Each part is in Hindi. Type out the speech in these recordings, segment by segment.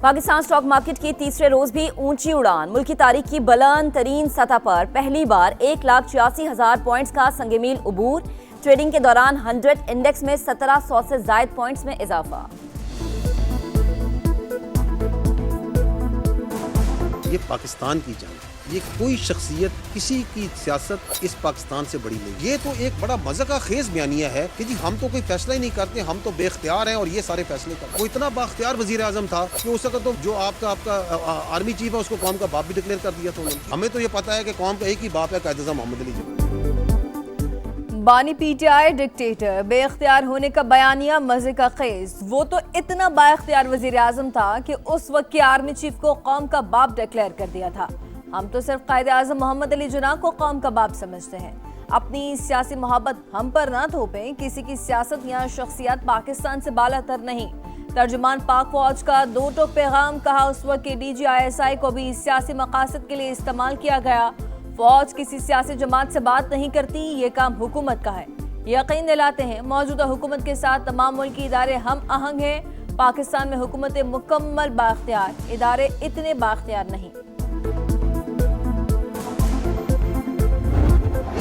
पाकिस्तान स्टॉक मार्केट की तीसरे रोज भी ऊंची उड़ान। मुल्क की तारीख की बुलंद तरीन सतह पर पहली बार 1,86,000 पॉइंट्स का संगमील उबूर। ट्रेडिंग के दौरान 100 इंडेक्स में 1700 से जायद पॉइंट्स में इजाफा। ये पाकिस्तान की जंग, ये कोई शख्सियत किसी की सियासत इस पाकिस्तान से बड़ी नहीं। ये तो एक बड़ा मज़ा खेज बयानिया है कि जी हम तो कोई फैसला ही नहीं करते, हम तो बेख्तियार हैं और ये सारे फैसले करते। वो इतना बाख्तियार वजीर आजम था कि उस वक्त तो जो आपका आर्मी चीफ है उसको कौम का बाप भी डिक्लेयर कर दिया था उन्होंने। हमें तो ये पता है कि कौम का एक ही बाप है, कायद मोहम्मद अली जिन्ना। बानी पीटीआई डिक्टेटर बेख्तियार होने का बयानिया मजे का खेज। वो तो इतना बाख्तियार वजीर आजम था कि उस वक्त के आर्मी चीफ को कौम का बाप डिक्लेयर कर दिया था। हम तो सिर्फ कायद आजम मोहम्मद अली जिन्ना को कौम का बाप समझते हैं। अपनी सियासी मोहब्बत हम पर ना थोपें। किसी की सियासत या शख्सियत पाकिस्तान से बालातर नहीं। तर्जुमान पाक फौज का दो टोक पैगाम कहा। उस वक्त के DGISI को भी सियासी मकासद के लिए इस्तेमाल किया गया। फौज किसी सियासी जमात से बात नहीं करती, ये काम हुकूमत का है। यकीन दिलाते हैं मौजूदा हुकूमत के साथ तमाम मुल्की इदारे हम आहंग हैं। पाकिस्तान में हुकूमत मुकम्मल बाख्तियार, इदारे इतने बाख्तियार नहीं।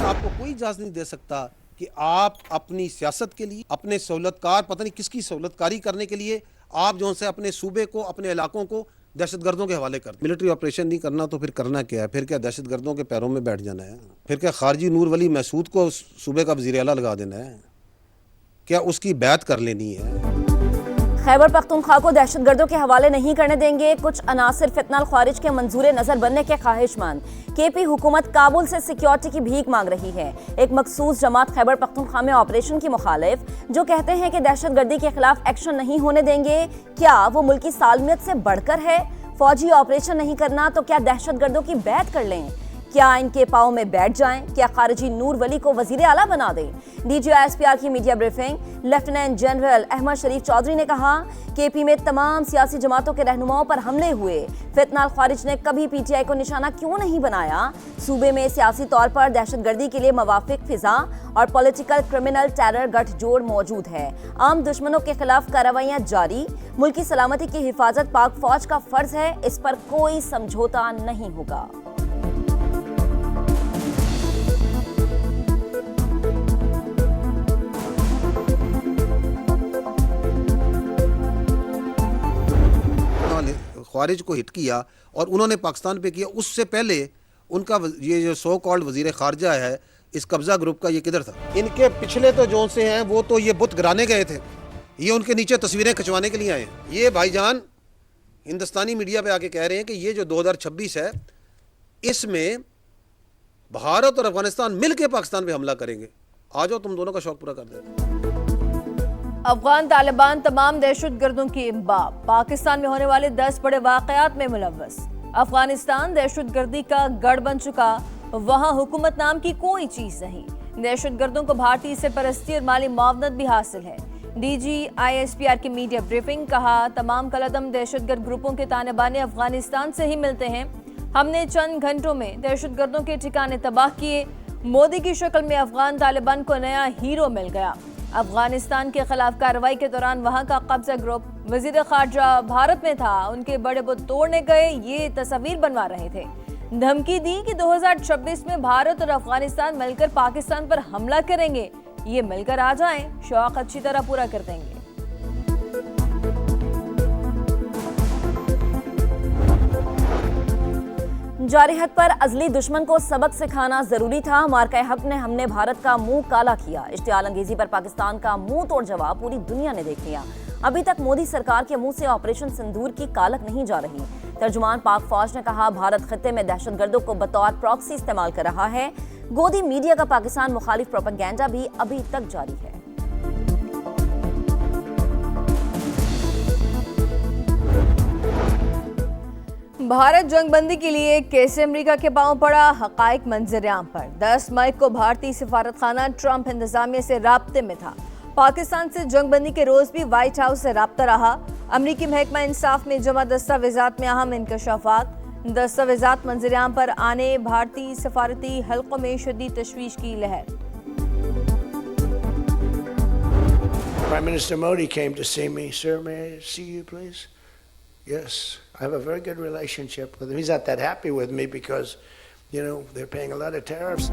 आपको कोई इजाज़त नहीं दे सकता कि आप अपनी सियासत के लिए, अपने सहूलतकार, पता नहीं किसकी सहूलतकारी करने के लिए आप जो से अपने सूबे को, अपने इलाकों को दहशतगर्दों के हवाले कर। मिलिट्री ऑपरेशन नहीं करना तो फिर करना क्या है? फिर क्या दहशतगर्दों के पैरों में बैठ जाना है? फिर क्या खारजी नूर वली महसूद को सूबे का वज़ीर आला लगा देना है? क्या उसकी बैत कर लेनी है? खैबर पख्तूनख्वा को दहशतगर्दों के हवाले नहीं करने देंगे। कुछ अनासिर फितनाल ख्वारिज के मंजूर नजर बनने के ख्वाहिशमंद। KP हुकूमत काबुल से सिक्योरिटी की भीख मांग रही है। एक मखसूस जमात खैबर पख्तूनख्वा में ऑपरेशन की मुखालिफ, जो कहते हैं कि दहशतगर्दी के खिलाफ एक्शन नहीं होने देंगे। क्या वो मुल्की सालमियत से बढ़कर है? फौजी ऑपरेशन नहीं करना तो क्या दहशतगर्दों की बैत कर लें? क्या इनके पाँव में बैठ जाएं? क्या खारिजी नूर वली को वजीर आला बना दें? DGISPR की media briefing. Lieutenant general Ahmed Sharif Chaudhry ने कहा, KP में तमाम सियासी जमातों के रहनुमाओं पर हमले हुए। फितनाल ख्वारिज ने कभी PTI को निशाना क्यों नहीं बनाया? सूबे में सियासी तौर पर दहशतगर्दी के लिए मवाफिक फिजा और पॉलिटिकल क्रिमिनल टेरर गठजोड़ मौजूद है। आम दुश्मनों के खिलाफ कार्रवाइयां जारी। मुल्की सलामती की हिफाजत पाक फौज का फर्ज है। इस पर कोई समझौता नहीं होगा। ख्वारिज को हिट किया और उन्होंने पाकिस्तान पे किया। उससे पहले उनका ये जो सो कॉल्ड वजीर खारजा है इस कब्जा ग्रुप का, ये किधर था? इनके पिछले तो जो से हैं वो तो ये बुत गिराने गए थे, ये उनके नीचे तस्वीरें खिंचवाने के लिए आए। ये भाईजान हिंदुस्तानी मीडिया पे आके कह रहे हैं कि ये जो 2026 है इसमें भारत और अफगानिस्तान मिल के पाकिस्तान पे हमला करेंगे। आ जाओ, तुम दोनों का शौक पूरा कर देते। अफगान तालिबान तमाम दहशतगर्दों की इम्बाब। पाकिस्तान में होने वाले 10 बड़े वाकयात में मुलव्वस। अफगानिस्तान दहशतगर्दी का गढ़ बन चुका। वहां हुकूमत नाम की कोई चीज नहीं। दहशतगर्दों को भारतीय सरपरस्ती और माली मुआवनत भी हासिल है। DGISPR की मीडिया ब्रीफिंग। कहा, तमाम कलदम दहशतगर्द ग्रुपों के तानेबाने अफगानिस्तान से ही मिलते हैं। हमने चंद घंटों में दहशतगर्दों के ठिकाने तबाह किए। मोदी की शक्ल में अफगान तालिबान को नया हीरो मिल गया। अफगानिस्तान के खिलाफ कार्रवाई के दौरान वहां का कब्जा ग्रुप वजीर खारजा भारत में था। उनके बड़े बुत तोड़ने गए, ये तस्वीर बनवा रहे थे। धमकी दी कि 2026 में भारत और अफगानिस्तान मिलकर पाकिस्तान पर हमला करेंगे। ये मिलकर आ जाएं, शौक अच्छी तरह पूरा कर देंगे। जारहत पर अजली दुश्मन को सबक सिखाना जरूरी था। मार्का हक ने हमने भारत का मुंह काला किया। इश्तियाल अंगेजी पर पाकिस्तान का मुंह तोड़ जवाब पूरी दुनिया ने देख लिया। अभी तक मोदी सरकार के मुंह से ऑपरेशन सिंदूर की कालक नहीं जा रही। तर्जुमान पाक फौज ने कहा, भारत खित्ते में दहशतगर्दों को बतौर प्रॉक्सी इस्तेमाल कर रहा है। गोदी मीडिया का पाकिस्तान मुखालिफ प्रोपेगेंडा भी अभी तक जारी है। भारत जंगबंदी के लिए कैसे अमेरिका के पांव पड़ा? हकाइक मंजर-ए-आम पर। 10 मई को भारतीय सिफारत खाना ट्रंप इंतजामिया से राब्ते में था। पाकिस्तान से जंगबंदी के रोज भी व्हाइट हाउस से राब्ता रहा। अमरीकी महकमा इंसाफ में जमा दस्तावेजात में अहम इंकशाफात। दस्तावेजात मंजर-ए-आम पर आने भारतीय सफारती हल्कों में शदीद तशवीश की लहर। Prime Minister Modi came to see me. Sir, may I see you, please? Yes, I have a very good relationship with him. He's not that happy with me because, they're paying a lot of tariffs.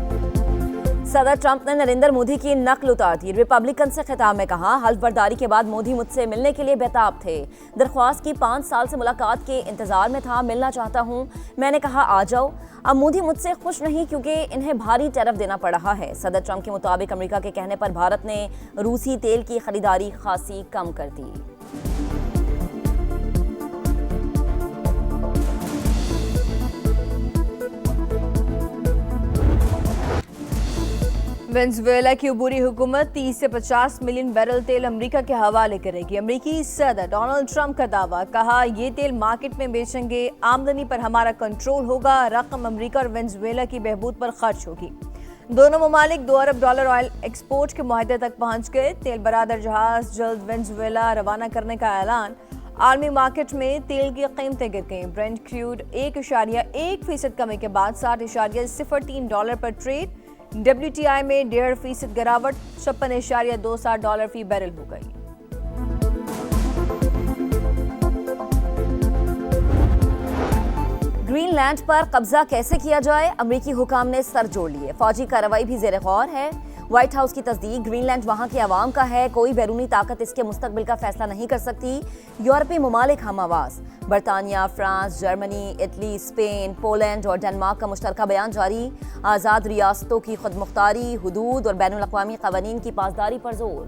सदर ट्रंप ने नरेंद्र मोदी की नकल उतार दी। रिपब्लिकन से खिताब में कहा, हल्फ बर्दारी के बाद मोदी मुझसे मिलने के लिए बेताब थे। दरख्वास्त की 5 साल से मुलाकात के इंतजार में था, मिलना चाहता हूं। मैंने कहा आ जाओ। अब मोदी मुझसे खुश नहीं क्योंकि इन्हें भारी टैरिफ देना पड़ रहा है। सदर ट्रंप के मुताबिक अमेरिका के कहने पर भारत ने रूसी तेल की खरीदारी खासी कम कर दी। वेनेजुएला की अबूरी हुकूमत 30 से 50 मिलियन बैरल तेल अमेरिका के हवाले करेगी। अमेरिकी सदर डोनाल्ड ट्रंप का दावा, कहा ये तेल मार्केट में बेचेंगे, आमदनी पर हमारा कंट्रोल होगा, रकम अमेरिका और वेनेजुएला की बहबूद पर खर्च होगी। दोनों ममालिक $2 अरब ऑयल एक्सपोर्ट के मुआहदे तक पहुंच गए। तेल बरादर जहाज जल्द वेनेजुएला रवाना करने का ऐलान। आलमी मार्केट में तेल की कीमतें गिर गईं। ब्रेंट क्रूड 1.1% कमी के बाद $60.03 पर ट्रेड। WTI में 1.5% गिरावट, $56.27 फी बैरल हो गई। ग्रीनलैंड पर कब्जा कैसे किया जाए, अमेरिकी हुकाम ने सर जोड़ लिए। फौजी कार्रवाई भी ज़ेर गौर है। व्हाइट हाउस की तस्दीक, ग्रीनलैंड वहां की आवाम का है, कोई बैरूनी ताकत इसके मुस्तकबिल का फैसला नहीं कर सकती। यूरोपीय ममालिक हम आवाज। बरतानिया, France, Germany, Italy, Spain, Poland और डेनमार्क का मुश्तरका बयान जारी। आज़ाद रियासतों की खुद मुख्तारी, हुदूद और बैनुल अक़वामी क़वानीन की पासदारी पर जोर।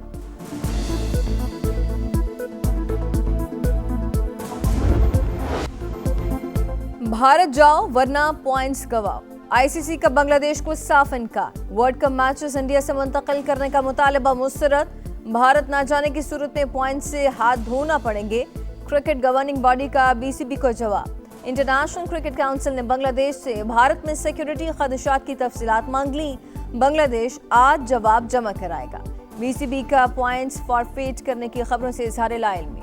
भारत जाओ वरना पॉइंट्स गवाओ। आईसीसी का बांग्लादेश को साफ इनकार। वर्ल्ड कप मैचेस इंडिया से मुंतकिल करने का मुतालबा मुस्तरद। भारत ना जाने की सूरत में पॉइंट से हाथ धोना पड़ेंगे। क्रिकेट गवर्निंग बॉडी का बीसीबी को जवाब। इंटरनेशनल क्रिकेट काउंसिल ने बांग्लादेश से भारत में सिक्योरिटी खदशात की तफसीलात मांग ली। बांग्लादेश आज जवाब जमा कराएगा। बीसीबी का पॉइंट्स फॉरफेट करने की खबरों से इजहार लाइल्मी।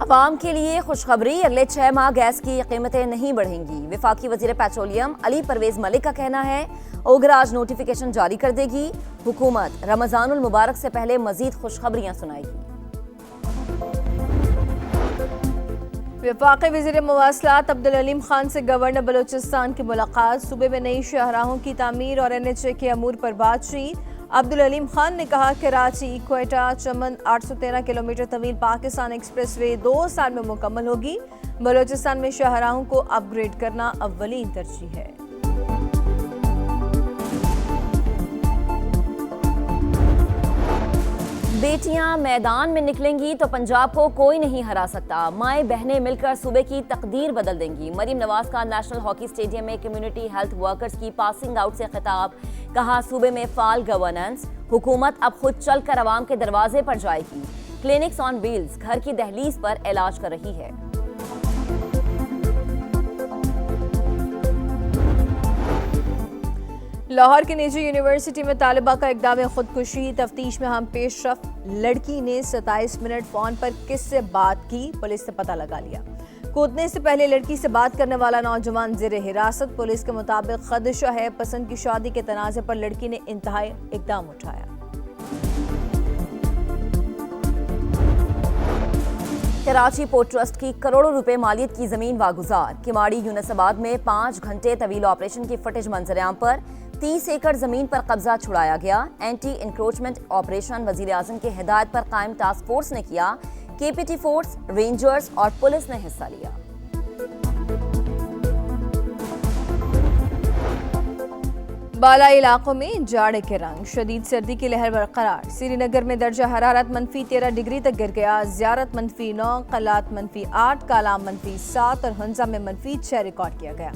अवाम के लिए खुशखबरी, अगले 6 माह गैस की कीमतें नहीं बढ़ेंगी। वफाकी वजीर पेट्रोलियम अली परवेज मलिक का कहना है, ओगरा आज नोटिफिकेशन जारी कर देगी। हुकूमत रमजानुल मुबारक से पहले मजीद खुशखबरियां सुनाएगी। वफाकी वज़ीर मवासलात अब्दुल अलीम खान से गवर्नर बलोचिस्तान की मुलाकात। सूबे में नई शाहराहों की तामीर और NHA के अमूर पर बातचीत। अब्दुल अलीम खान ने कहा, कराची क्वेटा चमन 813 किलोमीटर तवील पाकिस्तान एक्सप्रेसवे 2 साल में मुकम्मल होगी। बलोचिस्तान में शाहराहों को अपग्रेड करना अव्वलीन तरजीह है। बेटियां मैदान में निकलेंगी तो पंजाब को कोई नहीं हरा सकता। माएं बहनें मिलकर सूबे की तकदीर बदल देंगी। मरीम नवाज का नेशनल हॉकी स्टेडियम में कम्युनिटी हेल्थ वर्कर्स की पासिंग आउट से खिताब। कहा, सूबे में फाल गवर्नेंस, हुकूमत अब खुद चलकर अवाम के दरवाजे पर जाएगी। क्लिनिक्स ऑन व्हील्स घर की दहलीज पर इलाज कर रही है। लाहौर की निजी यूनिवर्सिटी में तालिबा का इक़दाम खुदकुशी। तफ्तीश में हम पेशरफ। लड़की ने 27 मिनट फोन पर किससे बात की, पुलिस से पता लगा लिया। कूदने से पहले लड़की से बात करने वाला नौजवान जेर हिरासत। पुलिस के मुताबिक खदशा है पसंद की शादी के तनाज़े पर लड़की ने इंतहाई इक़दाम उठाया। कराची पोर्ट ट्रस्ट की करोड़ों रुपए मालियत की जमीन वागुजार। किमाड़ी यूनिसाबाद में 5 घंटे तवील ऑपरेशन की फुटेज मंजरेआम पर 30 एकड़ जमीन पर कब्जा छुड़ाया गया। एंटी इंक्रोचमेंट ऑपरेशन वजीर आजम की हिदायत पर कायम टास्क फोर्स ने किया। केपीटी फोर्स, रेंजर्स और पुलिस ने हिस्सा लिया। बालाई इलाकों में जाड़े के रंग, शदीद सर्दी की लहर बरकरार। श्रीनगर में दर्जा हरारत -13 डिग्री तक गिर गया। ज़ियारत -9, कलात -8, कालाम -7 और हंजा में -6 रिकॉर्ड किया गया।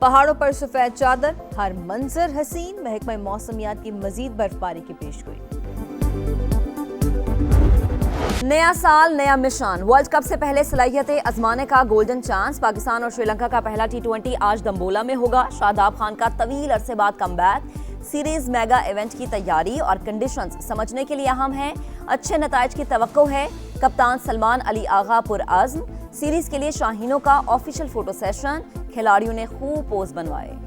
पहाड़ों पर सफेद चादर, हर मंजर हसीन। महकमा मौसमियात की मजीद बर्फबारी की पेशगोई। नया साल नया मिशन, वर्ल्ड कप से पहले सलाहियतें आजमाने का गोल्डन चांस। पाकिस्तान और श्रीलंका का पहला T20 आज दम्बोला में होगा। शादाब खान का तवील अरसे बाद कमबैक। सीरीज मेगा इवेंट की तैयारी और कंडीशंस समझने के लिए अहम है। अच्छे नताइज की तवक्को है। कप्तान सलमान अली आगा पुरअज़्म। सीरीज के लिए शाहीनों का ऑफिशियल फोटो सेशन। खिलाड़ियों ने खूब पोज बनवाए।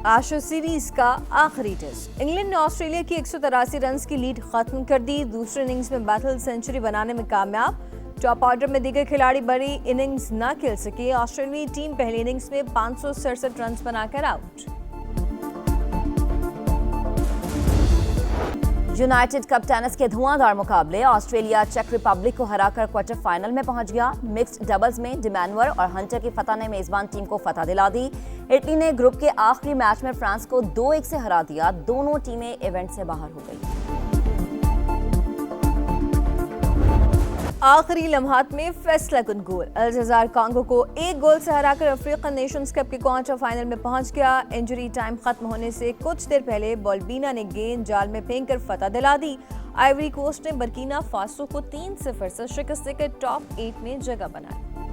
एशेज सीरीज का आखिरी टेस्ट। इंग्लैंड ने ऑस्ट्रेलिया की 183 रन की लीड खत्म कर दी। दूसरे इनिंग्स में बैटल सेंचुरी बनाने में कामयाब। टॉप ऑर्डर में दिखे खिलाड़ी बड़ी इनिंग्स न खेल सके। ऑस्ट्रेलियाई टीम पहली इनिंग्स में 567 रन बनाकर आउट। यूनाइटेड कप टेनिस के धुआंधार मुकाबले। ऑस्ट्रेलिया चेक रिपब्लिक को हराकर क्वार्टर फाइनल में पहुंच गया। मिक्स्ड डबल्स में डिमैनवर और हंटर की फतह ने मेजबान टीम को फतह दिला दी। इटली ने ग्रुप के आखिरी मैच में फ्रांस को 2-1 से हरा दिया। दोनों टीमें इवेंट से बाहर हो गई। आखिरी लम्हात में फैसला कुन गोल। अल्जज़ार कांगो को 1 गोल से हराकर अफ्रीकन नेशंस कप के क्वार्टर फाइनल में पहुंच गया। इंजरी टाइम खत्म होने से कुछ देर पहले बॉलबीना ने गेंद जाल में फेंककर फतह दिला दी। आइवरी कोस्ट ने बर्किना फासो को 3-0 से शिकस्त देकर टॉप 8 में जगह बनाई।